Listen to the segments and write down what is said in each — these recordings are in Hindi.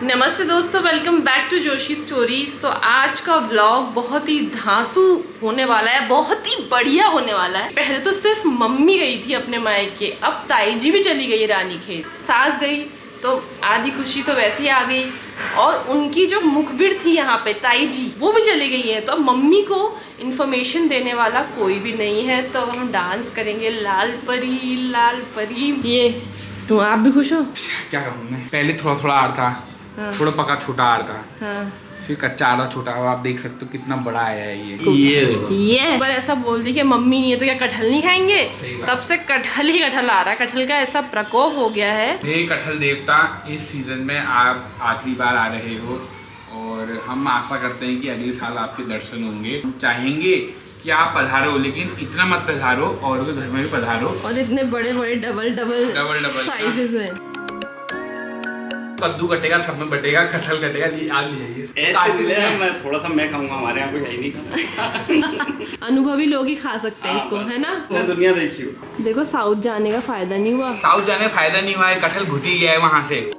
नमस्ते दोस्तों, welcome back to Joshi stories. तो आज का व्लॉग बहुत ही धांसू होने वाला है, बहुत ही बढ़िया होने वाला है। पहले तो सिर्फ मम्मी गई थी अपने मायके, अब ताई जी भी चली गई रानीखेत। सास गई तो आधी खुशी तो वैसे ही आ गई, और उनकी जो मुखबिर थी यहाँ पे ताई जी, वो भी चली गई है। तो अब मम्मी को इन्फॉर्मेशन देने वाला कोई भी नहीं है, तो हम डांस करेंगे लाल परी लाल परी। ये तो आप भी खुश हो? क्या कहूँ मैं, पहले थोड़ा थोड़ा आ रहा था। हाँ। थोड़ा पका छोटा आ रहा था। हाँ। फिर कच्चा आ रहा छोटा। अब आप देख सकते हो कितना बड़ा आया है ये पर ऐसा बोल दी कि मम्मी नहीं है तो क्या कटहल नहीं खाएंगे? तब से कटहल ही कटहल आ रहा है। कटहल का ऐसा प्रकोप हो गया है। हे कटहल देवता, इस सीजन में आप आखिरी बार आ रहे हो और हम आशा करते हैं कि अगले साल आपके दर्शन होंगे। हम चाहेंगे कि आप पधारो, लेकिन इतना मत पधारो और घर में भी पधारो। और इतने बड़े बड़े डबल साइजेस में कद्दू कटेगा, सब में बटेगा, कटहल कटेगा। आज ऐसे मैं थोड़ा सा मैं खाऊंगा, हमारे यहाँ कोई है ही नहीं। अनुभवी लोग ही खा सकते हैं इसको, है ना? मैं दुनिया देखी हूँ। देखो, साउथ जाने का फायदा नहीं हुआ। साउथ जाने का फायदा नहीं हुआ है, कटहल घुट ही गया है वहाँ से।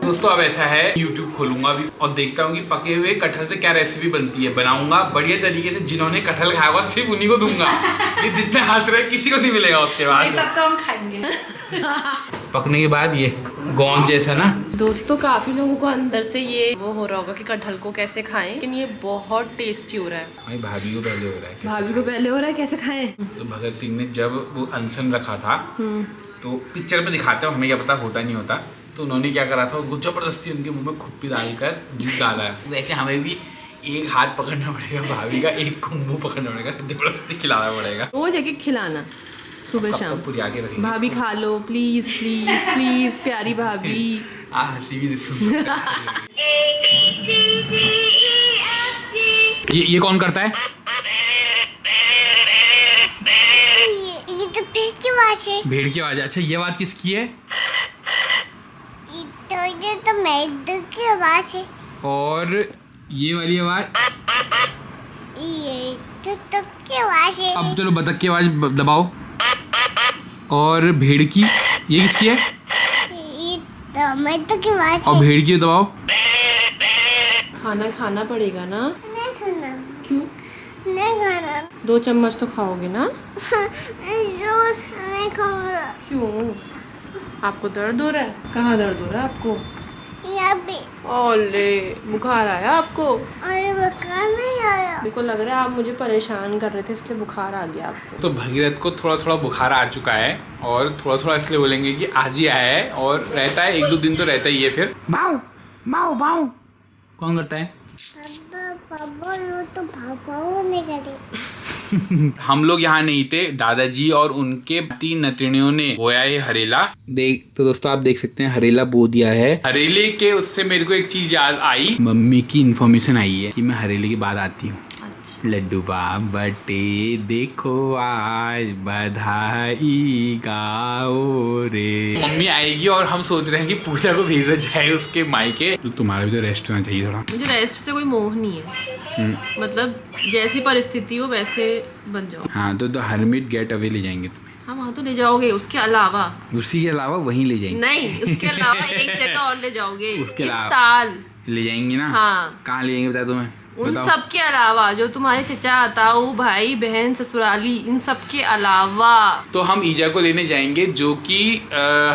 दोस्तों अब ऐसा है, YouTube खोलूंगा भी और देखता हूँ कि पके हुए कटहल से क्या रेसिपी बनती है। बनाऊंगा बढ़िया तरीके से, जिन्होंने कटहल खाया हुआ सिर्फ उन्हीं को दूंगा। ये जितने हंस रहे किसी को नहीं मिलेगा उसके बाद। तब तो हम खाएंगे। पकने के बाद ये गोंद जैसा ना। दोस्तों काफी लोगों को अंदर से ये वो हो रहा होगा कि कटहल को कैसे खाएं, लेकिन ये बहुत टेस्टी हो रहा है। भाई भाभी को पहले हो रहा है। भाभी को पहले हो रहा है, कैसे खाएं? तो भगत सिंह ने जब वो अनशन रखा था, तो पिक्चर में दिखाते हो, हमें क्या पता होता नहीं होता। तो उन्होंने क्या करा था, जबरदस्ती उनके मुंह में खुप्पी डालकर दूध डाला है। वैसे हमें भी एक हाथ पकड़ना पड़ेगा भाभी का, एक को मुंह पकड़ना पड़ेगा, जबरदस्ती खिलाना पड़ेगा। रोज एक एक खिलाना, सुबह शाम। पूरी आगे रखेंगे। भाभी खा लो प्लीज प्लीज प्लीज, प्यारी भाभी। हंसी भी ये कौन करता है? ये तो भेड़ की आवाज है। भेड़ की आवाज है। अच्छा, ये आवाज किसकी है? ये तो मेढक की आवाज है। और ये वाली आवाज? ये तो तक की आवाज है। अब चलो बतख की आवाज दबाओ। और भेड़ की, ये किसकी है? ये तो मेढक की आवाज है। और भेड़ की दबाओ। खाना खाना पड़ेगा ना? नहीं खाना। क्यों नहीं खाना? 2 चम्मच तो खाओगे ना? रोज नहीं खाऊंगा। क्यों? आपको दर्द हो रहा है? कहाँ दर्द हो रहा है आपको? यहाँ पे। ओले, बुखार आया आपको? अरे बुखार नहीं आया। देखो, लग रहा है आप मुझे परेशान कर रहे थे, इसलिए बुखार आ गया आपको। तो भगीरथ को थोड़ा थोड़ा बुखार आ चुका है, और थोड़ा थोड़ा इसलिए बोलेंगे कि आज ही आया है, और रहता है 1-2 दिन तो रहता ही है। फिर बाऊ बाऊ बाऊ कौन करता है? पापा लो तो पापा नहीं करे। हम लोग यहाँ नहीं थे, दादाजी और उनके 3 नतनियों ने बोया है हरेला। तो दोस्तों आप देख सकते हैं, हरेला बो दिया है। हरेले के उससे मेरे को एक चीज याद आई, मम्मी की इन्फॉर्मेशन आई है कि मैं हरेले के बाद आती हूँ। लड्डू बाप बटे देखो आज बधाई गाओ रे। मम्मी आएगी और हम सोच रहे हैं कि पूजा को भेजा जाए उसके मायके। तो तुम्हारा भी तो रेस्ट होना चाहिए थोड़ा। मुझे रेस्ट से कोई मोह नहीं है, मतलब जैसी परिस्थिति हो वैसे बन जाओ। हाँ, तो हरमिट गेट अवे ले जाएंगे तुम्हें। हाँ, वहाँ तो ले जाओगे, उसके अलावा? उसी के अलावा वहीं ले जाएंगे। नहीं, उसके अलावा एक जगह और ले जाओगे उसके इस अलावा साल ले जाएंगे ना। हाँ। कहाँ ले जाएंगे बता तुम्हें? उन सब के अलावा जो तुम्हारे चचा ताऊ भाई बहन ससुराली, इन सब के अलावा। तो हम ईजा को लेने जाएंगे, जो कि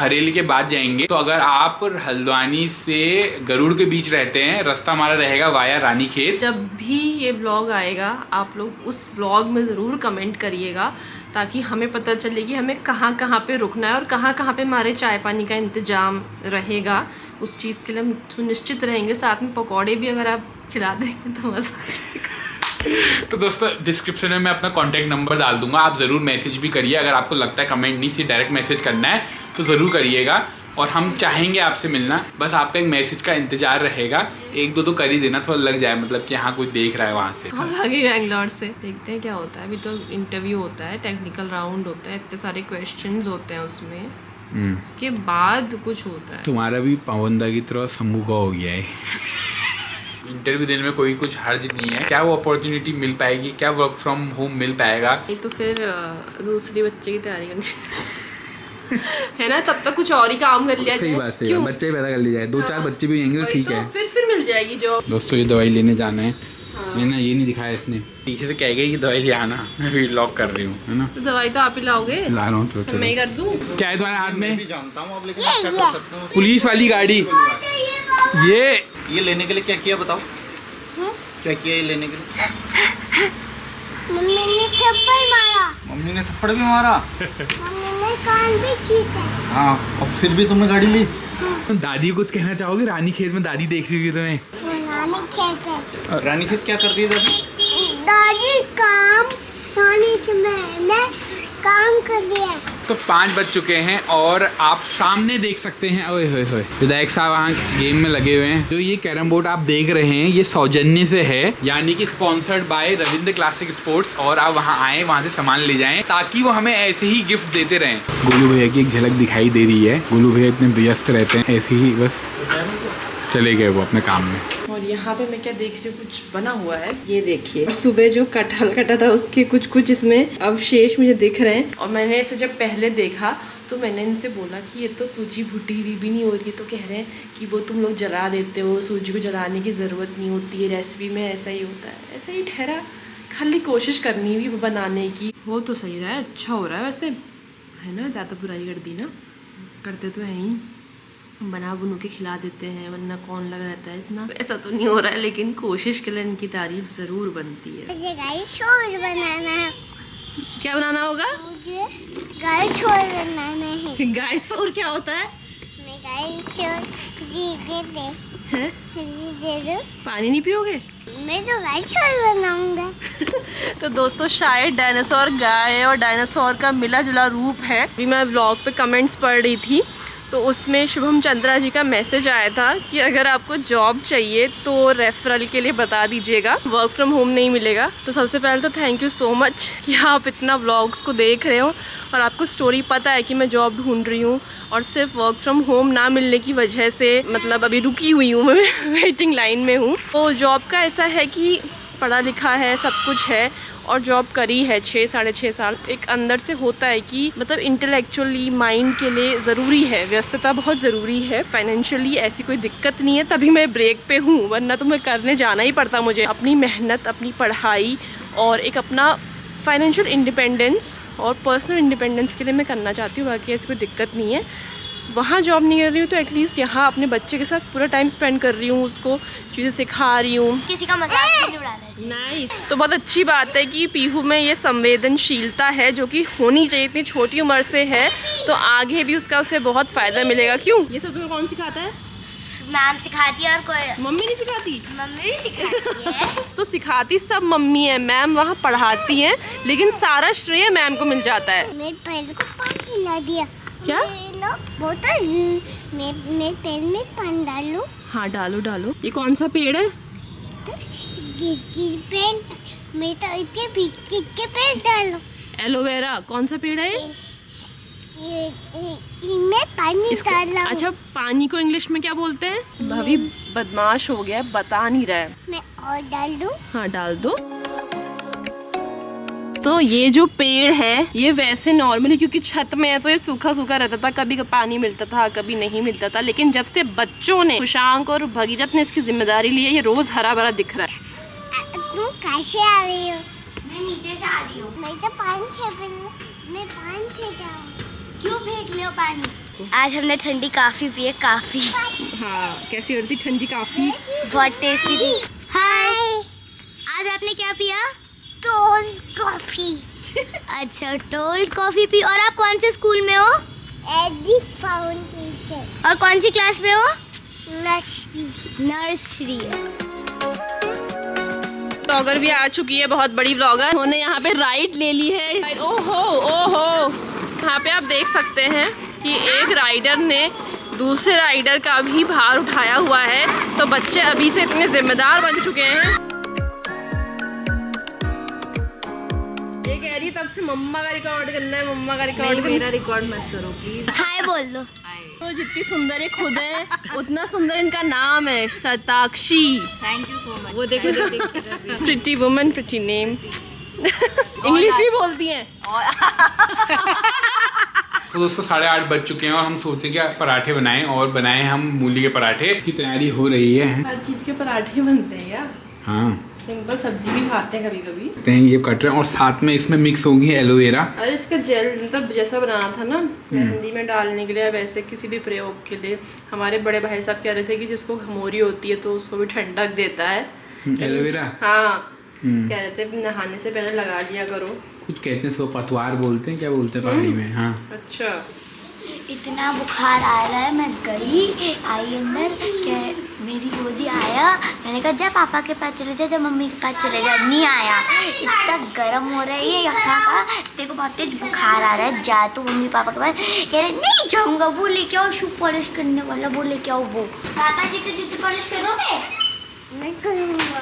हरेली के बाद जाएंगे। तो अगर आप हल्द्वानी से गरुड़ के बीच रहते हैं, रास्ता हमारा रहेगा वाया रानीखेत। जब भी ये ब्लॉग आएगा, आप लोग उस ब्लॉग में ज़रूर कमेंट करिएगा, ताकि हमें पता चले कि हमें कहाँ कहाँ पे रुकना है और कहाँ कहाँ पे हमारे चाय पानी का इंतजाम रहेगा। उस चीज़ के लिए हम सुनिश्चित रहेंगे। साथ में पकौड़े भी अगर आप खिला देंगे तो मजा आ जाएगा। तो दोस्तों डिस्क्रिप्शन में मैं अपना कांटेक्ट नंबर डाल दूंगा, आप ज़रूर मैसेज भी करिए। अगर आपको लगता है कमेंट नहीं, सिर्फ डायरेक्ट मैसेज करना है तो ज़रूर करिएगा, और हम चाहेंगे आपसे मिलना। बस आपका एक मैसेज का इंतजार रहेगा। 1-2 तो कर ही देना, थोड़ा लग जाए, मतलब कि हाँ कोई देख रहा है वहाँ से। हम आगे बेंगलोर से देखते हैं क्या होता है। अभी तो इंटरव्यू होता है, टेक्निकल राउंड होता है, इतने सारे क्वेश्चंस होते हैं उसमें। उसके बाद कुछ होता है। तुम्हारा भी पावंदा की तरह शंभू का हो गया है। इंटरव्यू देने में कोई कुछ हर्ज नहीं है। क्या वो अपॉर्चुनिटी मिल पाएगी? क्या वर्क फ्रॉम होम मिल पाएगा? एक तो फिर दूसरी बच्चे की तैयारी करनी। है ना, तब तक कुछ और ही काम कर लिया सही जाए। बात, सही क्यों? बात, बच्चे पैदा कर लिए जाए, 2-4 बच्चे भी होंगे तो वही ठीक तो, है। फिर मिल जाएगी जॉब। दोस्तों ये दवाई लेने जाना है, मैंने ये नहीं दिखाया, इसने पीछे से कह गई कि दवाई ले आना, मैं भी लॉक कर रही हूँ, है ना। तो दवाई तो आप ही लाओगे, ला रहा हूँ, चलो सब मैं ही कर दूँ। क्या है तुम्हारे हाथ में? भी जानता हूँ अब, लेकिन आप क्या कर सकते हो? पुलिस वाली गाड़ी, ये लेने के लिए क्या किया बताओ? क्या किया ये लेने के लिए? मम्मी ने थप्पड़ मारा, मम्मी ने थप्पड़ भी मारा। मम्मी ने कान भी खींचा। हाँ, और फिर भी तुमने गाड़ी ली। दादी को कुछ कहना चाहोगे? रानी खेत में दादी देख रही होगी तुम्हें। नानी खेत रानी खेत क्या कर रही है दादी? दादी काम, नानी से मैंने काम कर दिया। तो 5 बज चुके हैं और आप सामने देख सकते हैं, ओए होए होए, विधायक साहब वहाँ गेम में लगे हुए हैं। जो ये कैरम बोर्ड आप देख रहे हैं ये सौजन्य से है, यानी कि sponsored by Ravindra classic sports, और आप वहाँ आए, वहाँ से सामान ले जाएं ताकि वो हमें ऐसे ही गिफ्ट देते रहें। गोलू भैया की एक झलक दिखाई दे रही है, गोलू भैया इतने व्यस्त रहते हैं, ऐसे ही बस चले गए वो अपने काम में। और यहाँ पे मैं क्या देख रही हूँ, कुछ बना हुआ है, ये देखिए। और सुबह जो कटहल कटा था उसके कुछ इसमें अवशेष मुझे दिख रहे हैं। और मैंने इसे जब पहले देखा तो मैंने इनसे बोला कि ये तो सूजी भुटी हुई भी नहीं हो रही है, तो कह रहे हैं कि वो तुम लोग जला देते हो, सूजी को जलाने की ज़रूरत नहीं होती है, रेसिपी में ऐसा ही होता है। ऐसा ही ठहरा, खाली कोशिश करनी भी बनाने की। वो तो सही रहा है, अच्छा हो रहा है वैसे, है ना। ज़्यादा बुराई कर दी ना, करते तो है ही, बना बुनू के खिला देते हैं, वरना कौन लगा रहता है इतना। ऐसा तो नहीं हो रहा है, लेकिन कोशिश के लिए इनकी तारीफ ज़रूर बनती है। मुझे गाइस शोर बनाना है। क्या बनाना होगा? मुझे गाइस शोर बनाना है। गाय शोर क्या होता है? मैं गाइस शोर हैं? दे दो। पानी नहीं पियोगे? मैं तो गाइस शोर बनाऊंगा। तो दोस्तों शायद डायनासोर गाय और डायनासोर का मिला जुला रूप है। अभी मैं व्लॉग पे कमेंट्स पढ़ रही थी तो उसमें शुभम चंद्रा जी का मैसेज आया था कि अगर आपको जॉब चाहिए तो रेफरल के लिए बता दीजिएगा, वर्क फ्रॉम होम नहीं मिलेगा। तो सबसे पहले तो थैंक यू सो मच कि आप इतना व्लॉग्स को देख रहे हो और आपको स्टोरी पता है कि मैं जॉब ढूंढ रही हूँ और सिर्फ वर्क फ्रॉम होम ना मिलने की वजह से मतलब अभी रुकी हुई हूँ, मैं वेटिंग लाइन में हूँ। तो जॉब का ऐसा है कि पढ़ा लिखा है, सब कुछ है और जॉब करी है 6-6.5 साल। एक अंदर से होता है कि मतलब इंटेलेक्चुअली माइंड के लिए ज़रूरी है, व्यस्तता बहुत ज़रूरी है। फाइनेंशियली ऐसी कोई दिक्कत नहीं है, तभी मैं ब्रेक पे हूँ, वरना तो मैं करने जाना ही पड़ता मुझे। अपनी मेहनत, अपनी पढ़ाई और एक अपना फाइनेंशियल इंडिपेंडेंस और पर्सनल इंडिपेंडेंस के लिए मैं करना चाहती हूँ, बाकी ऐसी कोई दिक्कत नहीं है। वहाँ जॉब नहीं कर रही हूँ तो एटलीस्ट यहाँ अपने बच्चे के साथ पूरा टाइम स्पेंड कर रही हूँ, उसको चीज़ें सिखा रही हूँ। किसी का मजाक नहीं उड़ाना चाहिए। नाइस। तो बहुत अच्छी बात है कि पीहू में ये संवेदनशीलता है जो कि होनी चाहिए, इतनी छोटी उम्र से है तो आगे भी उसका उसे बहुत फ़ायदा मिलेगा। क्यों? ये सब तुम्हें कौन सिखाता है? मैम सिखाती है और कोई मम्मी नहीं सिखाती? मम्मी भी सिखाती है। तो सिखाती सब मम्मी है, मैम वहाँ पढ़ाती हैं, लेकिन सारा श्रेय मैम को मिल जाता है। मेरे पैर को पानी पिला दिया। क्या? बोतल मैं पैर में पानी डालूं? हाँ डालो डालो। ये कौन सा पेड़ है? पेड़ मैं तो इसके पीछे के पेड़ डालूं। एलोवेरा। कौन सा पेड़ है ये मैं पानी डाला हूं। अच्छा, पानी को इंग्लिश में क्या बोलते हैं? भाभी बदमाश हो गया, बता नहीं रहा है। मैं और डाल दूं? हाँ डाल दो। तो ये जो पेड़ है ये वैसे नॉर्मली क्योंकि छत में है तो ये सूखा सूखा रहता था, कभी पानी मिलता था कभी नहीं मिलता था, लेकिन जब से बच्चों ने, खुशांक और भगीरथ ने इसकी जिम्मेदारी ली है, ये रोज हरा भरा दिख रहा है। तुम कैसे आ रही हो? मैं नीचे से आ रही हूँ। मैं तो पानी फेंका हूँ। क्यों फेंक लियो पानी? आज हमने ठंडी काफी पी है, काफी। हाँ कैसी होती ठंडी काफी? बहुत टेस्टी थी। हाय, आज आपने क्या पिया? Tall coffee. अच्छा टोल कॉफी पी। और आप कौन से स्कूल में हो? AD foundation. और कौन सी क्लास में हो? नर्सरी। ब्लॉगर भी आ चुकी है, बहुत बड़ी ब्लॉगर। उन्होंने यहाँ पे राइड ले ली है। ओहो ओहो, यहाँ पे आप देख सकते हैं कि एक राइडर ने दूसरे राइडर का भी भार उठाया हुआ है, तो बच्चे अभी से इतने जिम्मेदार बन चुके हैं। ये कह रही है तब से मम्मा का रिकॉर्ड करना है, मम्मा का रिकॉर्ड। मेरा रिकॉर्ड मत करो प्लीज। हाय बोल दो। तो जितनी सुंदर ये खुद है उतना सुंदर इनका नाम है, Shatakshi. Thank you so much. वो देखो pretty woman, pretty name. English भी बोलती हैं। तो दोस्तों 8:30 बज चुके हैं और हम सोचते हैं कि पराठे बनाएं और बनाए हम मूली के पराठे। इसकी तैयारी हो रही है। हर चीज के पराठे बनते हैं क्या? हाँ, सिंपल सब्जी भी खाते हैं कभी कभी। ये कट रहे हैं और साथ में इसमें मिक्स होगी एलोवेरा। और इसका जेल मतलब जैसा बनाना था ना मेहंदी में डालने के लिए, वैसे किसी भी प्रयोग के लिए हमारे बड़े भाई साहब कह रहे थे कि जिसको घमौरी होती है तो उसको भी ठंडक देता है एलोवेरा। हाँ, कह रहे थे नहाने से पहले लगा लिया करो। कुछ कहते हैं इसको पतवार बोलते हैं, क्या बोलते हैं पहाड़ी में। हाँ अच्छा, इतना बुखार आ रहा है, मैं गई आई अंदर क्या मेरी गोदी आया, मैंने कहा जा पापा के पास चले जा, जा मम्मी के पास चले जा, नहीं आया। इतना गर्म हो रहा है ये यहाँ का, तेरे को बहुत तेज बुखार आ रहा है, जा तो मम्मी पापा के पास। कह रहे नहीं जाऊँगा, वो लेके आओ शू पॉलिश करने वाला, वो लेके आओ। वो पापा जी के जूते पॉलिश करोगे? मैं करूँगा।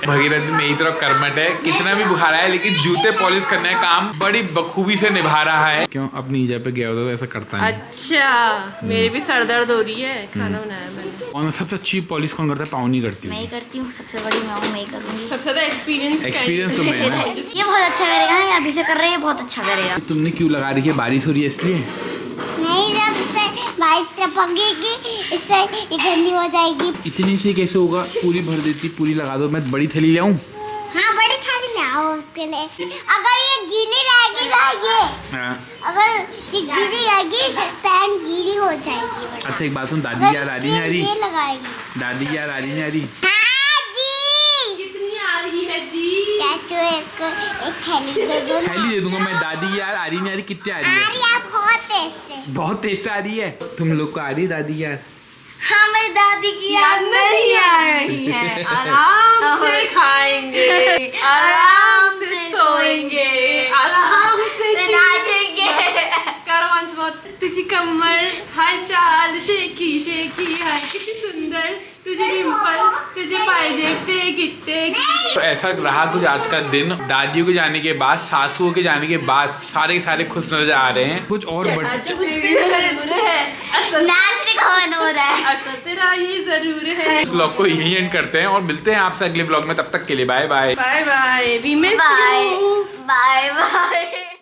भगीरथ मेरी तरफ कर्मठ है, कितना भी बुखार आया लेकिन जूते पॉलिश करने का काम बड़ी बखूबी से निभा रहा है। क्यों अपनी जगह पे गया हो तो ऐसा करता है। अच्छा, मेरी भी सर दर्द हो रही है, खाना बनाया मैंने। और सबसे अच्छी पॉलिश कौन करता है? पाउनी करती मैं हूँ। ही करती हूँ, सबसे बड़ी मैं हूँ, मैं ही करूँगी। सबसे ज्यादा एक्सपीरियंस तो मैं है। ये बहुत अच्छा करेगा, ये अभी से कर रहे हैं, बहुत अच्छा करेगा। तुमने क्यों लगा रही है? बारिश हो रही है इसलिए? नहीं, जब इससे बारिश टपकेगी इससे ये गंदी हो जाएगी। इतनी से कैसे होगा? पूरी भर देती, पूरी लगा दो। मैं बड़ी थैली ले आऊं? हाँ, बड़ी थाली ले आओ उसके लिए। अगर ये गीली रहेगी ना, हाँ। अगर ये गीली रहेगी पैंट गीली हो जाएगी। अच्छा एक बात सुन, दादी याद आ रही है? ये लगाएगी। दादी याद आ रही है? हाँ जी। कितनी आ रही है जी? चाचू एक थैली दे दो ना। थैली दे दूंगा मैं। दादी याद आ रही नहीं? आ रही? कितनी आ रही आ है? रही है बहुत तेज से। बहुत तेज से आ रही है। तुम लोग को आ रही है दादी याद? हाँ, मेरी दादी की याद नहीं आ रही है। आराम से खाएंगे, आराम से सोएंगे, आराम से नाचेंगे। करो once more। तुझी कमर हर चाल शेखी शेखी है, कितनी सुंदर तुझे डिम्पल, तुझे पायजेब कितने। तो ऐसा रहा कुछ आज का दिन। दादियों के जाने के बाद, सासुओं के जाने के बाद सारे के सारे खुश नजर आ रहे हैं। कुछ और नाचने का मन हो रहा है। असर तेरा ये जरूर है। इस ब्लॉग को यही एंड करते हैं और मिलते हैं आपसे अगले ब्लॉग में। तब तक के लिए bye bye. Bye bye, we miss bye you. Bye bye.